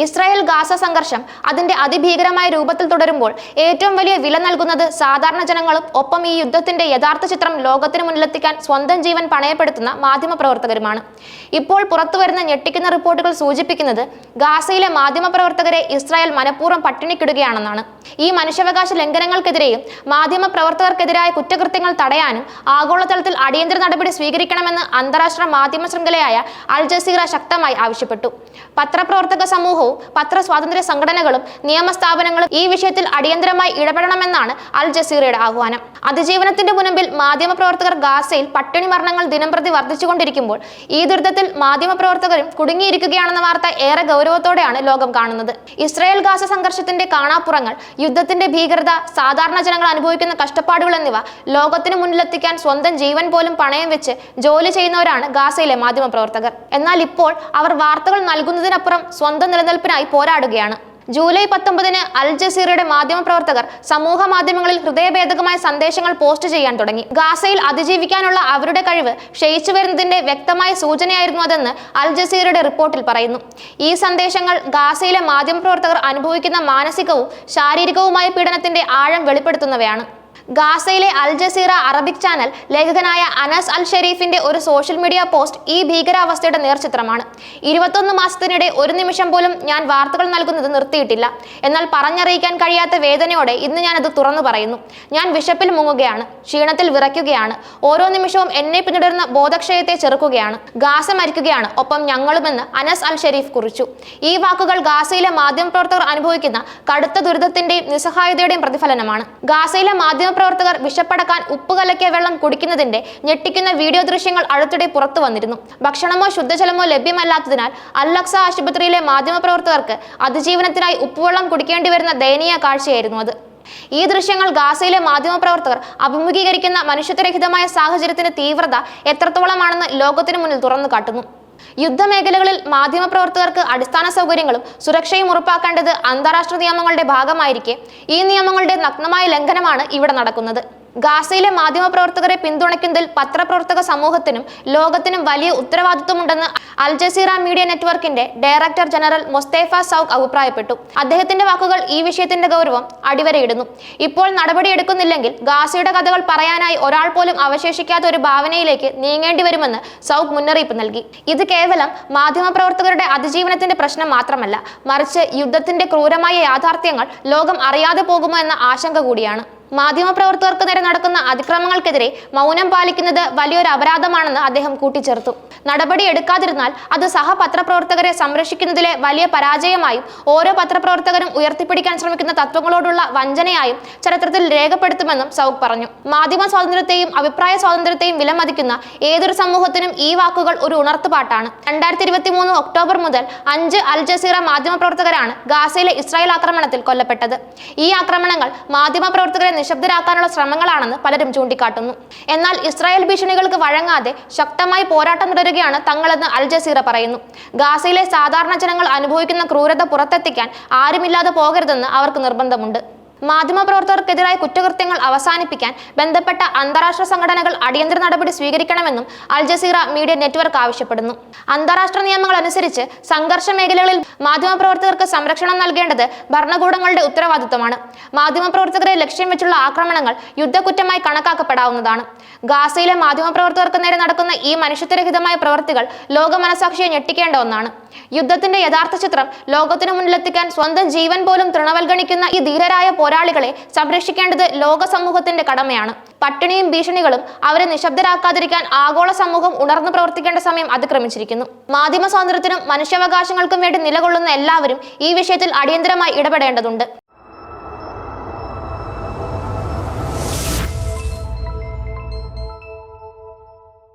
Israel Gaza സംഘർഷം അതിന്റെ അതിഭീകരമായ രൂപത്തിൽ തുടരുമ്പോൾ ഏറ്റവും വലിയ വില നൽകുന്നത് സാധാരണ ജനങ്ങളും ഒപ്പം ഈ യുദ്ധത്തിന്റെ യഥാർത്ഥ ചിത്രം ലോകത്തിന് മുന്നിലെത്തിക്കാൻ സ്വന്തം ജീവൻ പണയപ്പെടുത്തുന്ന മാധ്യമപ്രവർത്തകരുമാണ്. ഇപ്പോൾ പുറത്തുവരുന്ന ഞെട്ടിക്കുന്ന റിപ്പോർട്ടുകൾ സൂചിപ്പിക്കുന്നത് ഗാസയിലെ മാധ്യമപ്രവർത്തകരെ ഇസ്രായേൽ മനഃപൂർവ്വം പട്ടിണിക്കിടുകയാണെന്നാണ്. ഈ മനുഷ്യാവകാശ ലംഘനങ്ങൾക്കെതിരെയും മാധ്യമപ്രവർത്തകർക്കെതിരായ കുറ്റകൃത്യങ്ങൾ തടയാനും ആഗോളതലത്തിൽ അടിയന്തര നടപടി സ്വീകരിക്കണമെന്ന് അന്താരാഷ്ട്ര മാധ്യമ ശൃംഖലയായ അൽ ജസീറ ശക്തമായി ആവശ്യപ്പെട്ടു. പത്രപ്രവർത്തക സമൂഹവും പത്രസ്വാതന്ത്ര്യ സംഘടനകളും നിയമസ്ഥാപനങ്ങളും ഈ വിഷയത്തിൽ അടിയന്തരമായി ഇടപെടണമെന്നാണ് അൽ ജസീറയുടെ ആഹ്വാനം. അതിജീവനത്തിന്റെ മുൻപിൽ മാധ്യമപ്രവർത്തകർ ഗാസയിൽ പട്ടിണി മരണങ്ങൾ ദിനംപ്രതി വർദ്ധിച്ചുകൊണ്ടിരിക്കുമ്പോൾ ഈ ദുരിതത്തിൽ മാധ്യമപ്രവർത്തകരും കുടുങ്ങിയിരിക്കുകയാണെന്ന വാർത്ത ഏറെ ഗൗരവത്തോടെയാണ് ലോകം കാണുന്നത്. ഇസ്രായേൽ ഗാസ സംഘർഷത്തിന്റെ കാണാപ്പുറങ്ങൾ, യുദ്ധത്തിന്റെ ഭീകരത, സാധാരണ ജനങ്ങൾ അനുഭവിക്കുന്ന കഷ്ടപ്പാടുകൾ എന്നിവ ലോകത്തിന് മുന്നിലെത്തിക്കാൻ സ്വന്തം ജീവൻ പോലും പണയം വെച്ച് ജോലി ചെയ്യുന്നവരാണ് ഗാസയിലെ മാധ്യമപ്രവർത്തകർ. എന്നാൽ ഇപ്പോൾ അവർ വാർത്തകൾ നൽകുന്നതിനപ്പുറം സ്വന്തം നിലനിൽപ്പിനായി പോരാടുകയാണ്. ജൂലൈ 19-ന് അൽ ജസീറയുടെ മാധ്യമപ്രവർത്തകർ സമൂഹ മാധ്യമങ്ങളിൽ ഹൃദയഭേദകമായ സന്ദേശങ്ങൾ പോസ്റ്റ് ചെയ്യാൻ തുടങ്ങി. ഗാസയിൽ അതിജീവിക്കാനുള്ള അവരുടെ കഴിവ് ക്ഷയിച്ചു വരുന്നതിന്റെ വ്യക്തമായ സൂചനയായിരുന്നു അതെന്ന് അൽ ജസീറയുടെ റിപ്പോർട്ടിൽ പറയുന്നു. ഈ സന്ദേശങ്ങൾ ഗാസയിലെ മാധ്യമപ്രവർത്തകർ അനുഭവിക്കുന്ന മാനസികവും ശാരീരികവുമായ പീഡനത്തിന്റെ ആഴം വെളിപ്പെടുത്തുന്നവയാണ്. ഗാസയിലെ അൽ ജസീറ അറബിക് ചാനൽ ലേഖകനായ അനസ് അൽ ഷെരീഫിന്റെ ഒരു സോഷ്യൽ മീഡിയ പോസ്റ്റ് ഈ ഭീകരാവസ്ഥയുടെ നേർചിത്രമാണ്. 21 മാസത്തിനിടെ ഒരു നിമിഷം പോലും ഞാൻ വാർത്തകൾ നൽകുന്നത് നിർത്തിയിട്ടില്ല. എന്നാൽ പറഞ്ഞറിയിക്കാൻ കഴിയാത്ത വേദനയോടെ ഇന്ന് ഞാനത് തുറന്നു പറയുന്നു. ഞാൻ വിശപ്പിൽ മുങ്ങുകയാണ്, ക്ഷീണത്തിൽ വിറയ്ക്കുകയാണ്. ഓരോ നിമിഷവും എന്നെ പിന്തുടരുന്ന ബോധക്ഷയത്തെ ചെറുക്കുകയാണ്. ഗാസ മരിക്കുകയാണ്, ഒപ്പം ഞങ്ങളുമെന്ന് അനസ് അൽ ഷെരീഫ് കുറിച്ചു. ഈ വാക്കുകൾ ഗാസയിലെ മാധ്യമപ്രവർത്തകർ അനുഭവിക്കുന്ന കടുത്ത ദുരിതത്തിന്റെയും നിസ്സഹായതയുടെയും പ്രതിഫലനമാണ്. ഗാസയിലെ മാധ്യമപ്രവർത്തകർ വിശപ്പടക്കാൻ ഉപ്പ് കലക്കിയ വെള്ളം കുടിക്കുന്നതിന്റെ ഞെട്ടിക്കുന്ന വീഡിയോ ദൃശ്യങ്ങൾ അടുത്തിടെ പുറത്തു വന്നിരുന്നു. ഭക്ഷണമോ ശുദ്ധജലമോ ലഭ്യമല്ലാത്തതിനാൽ അൽ-അക്സ ആശുപത്രിയിലെ മാധ്യമപ്രവർത്തകർക്ക് അതിജീവനത്തിനായി ഉപ്പുവെള്ളം കുടിക്കേണ്ടി വരുന്ന ദയനീയ കാഴ്ചയായിരുന്നു അത്. ഈ ദൃശ്യങ്ങൾ ഗാസയിലെ മാധ്യമപ്രവർത്തകർ അഭിമുഖീകരിക്കുന്ന മനുഷ്യത്വരഹിതമായ സാഹചര്യത്തിന്റെ തീവ്രത എത്രത്തോളമാണെന്ന് ലോകത്തിന് മുന്നിൽ തുറന്നു കാട്ടുന്നു. യുദ്ധമേഖലകളിൽ മാധ്യമപ്രവർത്തകർക്ക് അടിസ്ഥാന സൗകര്യങ്ങളും സുരക്ഷയും ഉറപ്പാക്കേണ്ടത് അന്താരാഷ്ട്ര നിയമങ്ങളുടെ ഭാഗമായിരിക്കെ ഈ നിയമങ്ങളുടെ നഗ്നമായ ലംഘനമാണ് ഇവിടെ നടക്കുന്നത്. ഗാസയിലെ മാധ്യമപ്രവർത്തകരെ പിന്തുണയ്ക്കുന്നതിൽ പത്രപ്രവർത്തക സമൂഹത്തിനും ലോകത്തിനും വലിയ ഉത്തരവാദിത്വമുണ്ടെന്ന് അൽ ജസീറ മീഡിയ നെറ്റ്വർക്കിന്റെ ഡയറക്ടർ ജനറൽ മൊസ്തഫ സൗഖ് അഭിപ്രായപ്പെട്ടു. അദ്ദേഹത്തിന്റെ വാക്കുകൾ ഈ വിഷയത്തിന്റെ ഗൗരവം അടിവരയിടുന്നു. ഇപ്പോൾ നടപടിയെടുക്കുന്നില്ലെങ്കിൽ ഗാസയുടെ കഥകൾ പറയാനായി ഒരാൾ പോലും അവശേഷിക്കാത്ത ഒരു ഭാവനയിലേക്ക് നീങ്ങേണ്ടി വരുമെന്ന് സൗഖ് മുന്നറിയിപ്പ് നൽകി. ഇത് കേവലം മാധ്യമപ്രവർത്തകരുടെ അതിജീവനത്തിന്റെ പ്രശ്നം മാത്രമല്ല, മറിച്ച് യുദ്ധത്തിന്റെ ക്രൂരമായ യാഥാർത്ഥ്യങ്ങൾ ലോകം അറിയാതെ പോകുമോ എന്ന ആശങ്ക കൂടിയാണ്. മാധ്യമപ്രവർത്തകർക്ക് നേരെ നടക്കുന്ന അതിക്രമങ്ങൾക്കെതിരെ മൗനം പാലിക്കുന്നത് വലിയൊരു അപരാധമാണെന്ന് അദ്ദേഹം കൂട്ടിച്ചേർത്തു. നടപടി എടുക്കാതിരുന്നാൽ അത് സഹപത്രപ്രവർത്തകരെ സംരക്ഷിക്കുന്നതിലെ വലിയ പരാജയമായും ഓരോ പത്രപ്രവർത്തകരും ഉയർത്തിപ്പിടിക്കാൻ ശ്രമിക്കുന്ന തത്വങ്ങളോടുള്ള വഞ്ചനയായും ചരിത്രത്തിൽ രേഖപ്പെടുത്തുമെന്നും സൗഖ് പറഞ്ഞു. മാധ്യമ സ്വാതന്ത്ര്യത്തെയും അഭിപ്രായ സ്വാതന്ത്ര്യത്തെയും വിലമതിക്കുന്ന ഏതൊരു സമൂഹത്തിനും ഈ വാക്കുകൾ ഒരു ഉണർത്തുപാട്ടാണ്. 2023 ഒക്ടോബർ മുതൽ 5 അൽ ജസീറ മാധ്യമപ്രവർത്തകരാണ് ഗാസയിലെ ഇസ്രായേൽ ആക്രമണത്തിൽ കൊല്ലപ്പെട്ടത്. ഈ ആക്രമണങ്ങൾ മാധ്യമപ്രവർത്തകരെ നിശബ്ദരാക്കാനുള്ള ശ്രമങ്ങളാണെന്ന് പലരും ചൂണ്ടിക്കാട്ടുന്നു. എന്നാൽ ഇസ്രായേൽ ഭീഷണികൾക്ക് വഴങ്ങാതെ ശക്തമായി പോരാട്ടം തുടരുകയാണ് തങ്ങളെന്ന് അൽ ജസീറ പറയുന്നു. ഗാസയിലെ സാധാരണ ജനങ്ങൾ അനുഭവിക്കുന്ന ക്രൂരത പുറത്തെത്തിക്കാൻ ആരുമില്ലാതെ പോകരുതെന്ന് അവർക്ക് നിർബന്ധമുണ്ട്. മാധ്യമപ്രവർത്തകർക്കെതിരായ കുറ്റകൃത്യങ്ങൾ അവസാനിപ്പിക്കാൻ ബന്ധപ്പെട്ട അന്താരാഷ്ട്ര സംഘടനകൾ അടിയന്തര നടപടി സ്വീകരിക്കണമെന്നും അൽ ജസീറ മീഡിയ നെറ്റ്വർക്ക് ആവശ്യപ്പെടുന്നു. അന്താരാഷ്ട്ര നിയമങ്ങൾ അനുസരിച്ച് സംഘർഷ മേഖലകളിൽ മാധ്യമപ്രവർത്തകർക്ക് സംരക്ഷണം നൽകേണ്ടത് ഭരണകൂടങ്ങളുടെ ഉത്തരവാദിത്വമാണ്. മാധ്യമപ്രവർത്തകരെ ലക്ഷ്യം വെച്ചുള്ള ആക്രമണങ്ങൾ യുദ്ധക്കുറ്റമായി കണക്കാക്കപ്പെടാവുന്നതാണ്. ഗാസയിലെ മാധ്യമപ്രവർത്തകർക്ക് നേരെ നടക്കുന്ന ഈ മനുഷ്യത്വരഹിതമായ പ്രവൃത്തികൾ ലോക മനസാക്ഷിയെ ഞെട്ടിക്കേണ്ട ഒന്നാണ്. യുദ്ധത്തിന്റെ യഥാർത്ഥ ചിത്രം ലോകത്തിനു മുന്നിലെത്തിക്കാൻ സ്വന്തം ജീവൻ പോലും തൃണവൽഗണിക്കുന്ന ഈ ധീരരായ പോരാളികളെ സംരക്ഷിക്കേണ്ടത് ലോക സമൂഹത്തിന്റെ കടമയാണ്. പട്ടിണിയും ഭീഷണികളും അവരെ നിശബ്ദരാക്കാതിരിക്കാൻ ആഗോള സമൂഹം ഉണർന്നു പ്രവർത്തിക്കേണ്ട സമയം അതിക്രമിച്ചിരിക്കുന്നു. മാധ്യമ സ്വാതന്ത്ര്യത്തിനും മനുഷ്യാവകാശങ്ങൾക്കും വേണ്ടി നിലകൊള്ളുന്ന എല്ലാവരും ഈ വിഷയത്തിൽ അടിയന്തരമായി ഇടപെടേണ്ടതുണ്ട്.